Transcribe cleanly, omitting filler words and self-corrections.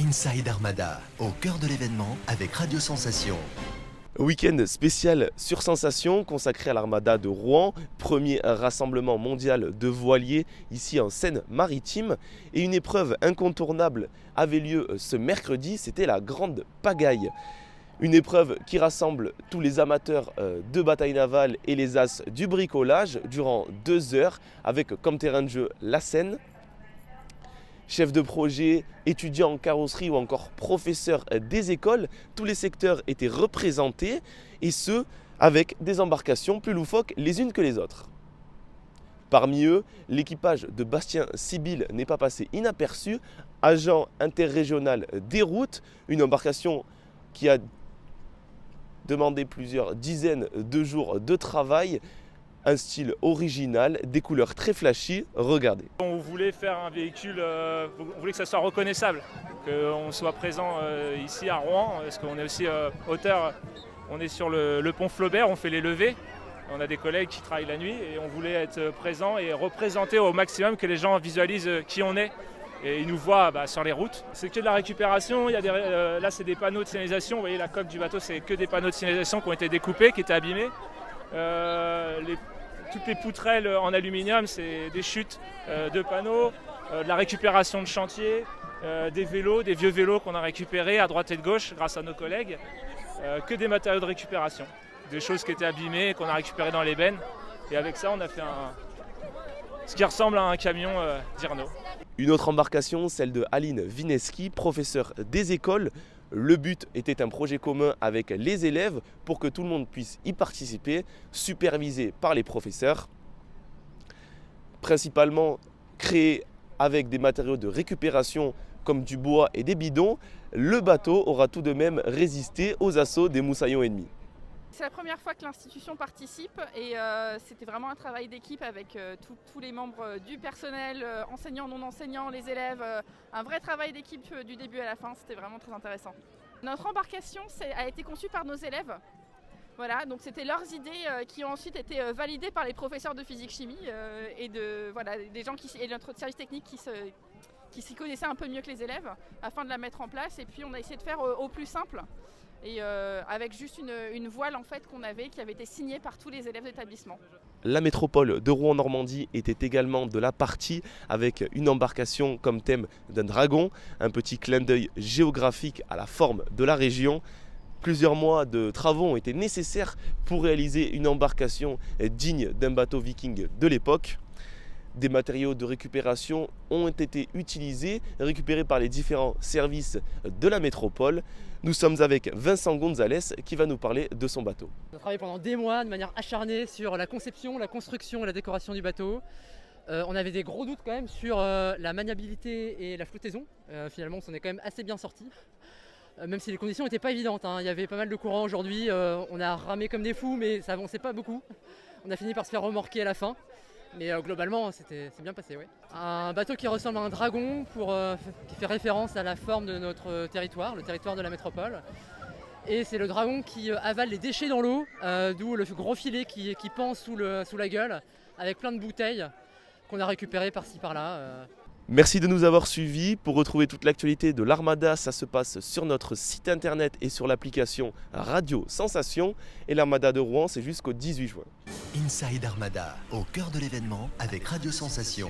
Inside Armada, au cœur de l'événement avec Radio Sensation. Week-end spécial sur Sensation consacré à l'Armada de Rouen, premier rassemblement mondial de voiliers ici en Seine-Maritime. Et une épreuve incontournable avait lieu ce mercredi, c'était la Grande Pagaille. Une épreuve qui rassemble tous les amateurs de bataille navale et les as du bricolage durant 2 heures avec comme terrain de jeu la Seine. Chefs de projet, étudiants en carrosserie ou encore professeurs des écoles, tous les secteurs étaient représentés et ce, avec des embarcations plus loufoques les unes que les autres. Parmi eux, l'équipage de Bastien Sibyl n'est pas passé inaperçu, agent interrégional des routes, une embarcation qui a demandé plusieurs dizaines de jours de travail. Un style original, des couleurs très flashy, regardez. On voulait faire un véhicule, on voulait que ça soit reconnaissable, qu'on soit présent ici à Rouen, parce qu'on est aussi auteur, on est sur le pont Flaubert, on fait les levées, on a des collègues qui travaillent la nuit et on voulait être présent et représenter au maximum que les gens visualisent qui on est. Et ils nous voient sur les routes. C'est que de la récupération, il y a là c'est des panneaux de signalisation, vous voyez la coque du bateau c'est que des panneaux de signalisation qui ont été découpés, qui étaient abîmés. Toutes les poutrelles en aluminium, c'est des chutes de panneaux, de la récupération de chantier, des vélos, des vieux vélos qu'on a récupérés à droite et de gauche grâce à nos collègues, que des matériaux de récupération, des choses qui étaient abîmées, qu'on a récupérées dans les bennes. Et avec ça, on a fait ce qui ressemble à un camion d'Irno. Une autre embarcation, celle de Aline Vineski, professeure des écoles. Le but était un projet commun avec les élèves pour que tout le monde puisse y participer, supervisé par les professeurs. Principalement créé avec des matériaux de récupération comme du bois et des bidons, le bateau aura tout de même résisté aux assauts des moussaillons ennemis. C'est la première fois que l'institution participe et c'était vraiment un travail d'équipe avec tous les membres du personnel, enseignants, non enseignants, les élèves, un vrai travail d'équipe du début à la fin, c'était vraiment très intéressant. Notre embarcation a été conçue par nos élèves, voilà, donc c'était leurs idées qui ont ensuite été validées par les professeurs de physique-chimie et des gens et notre service technique qui s'y connaissaient un peu mieux que les élèves afin de la mettre en place et puis on a essayé de faire au plus simple. Et avec juste une voile en fait qui avait été signée par tous les élèves d'établissement. La métropole de Rouen-Normandie était également de la partie avec une embarcation comme thème d'un dragon, un petit clin d'œil géographique à la forme de la région. Plusieurs mois de travaux ont été nécessaires pour réaliser une embarcation digne d'un bateau viking de l'époque. Des matériaux de récupération ont été utilisés, récupérés par les différents services de la métropole. Nous sommes avec Vincent Gonzalez qui va nous parler de son bateau. On a travaillé pendant des mois de manière acharnée sur la conception, la construction et la décoration du bateau. On avait des gros doutes quand même sur la maniabilité et la flottaison. Finalement, on s'en est quand même assez bien sorti. Même si les conditions n'étaient pas évidentes, hein. Il y avait pas mal de courant aujourd'hui. On a ramé comme des fous, mais ça avançait pas beaucoup. On a fini par se faire remorquer à la fin. Mais globalement, c'est bien passé, oui. Un bateau qui ressemble à un dragon, qui fait référence à la forme de notre territoire, le territoire de la métropole. Et c'est le dragon qui avale les déchets dans l'eau, d'où le gros filet qui pend sous la gueule, avec plein de bouteilles qu'on a récupérées par-ci par-là. Merci de nous avoir suivis. Pour retrouver toute l'actualité de l'Armada, ça se passe sur notre site internet et sur l'application Radio Sensation. Et l'Armada de Rouen, c'est jusqu'au 18 juin. Inside Armada, au cœur de l'événement avec Radio Sensation.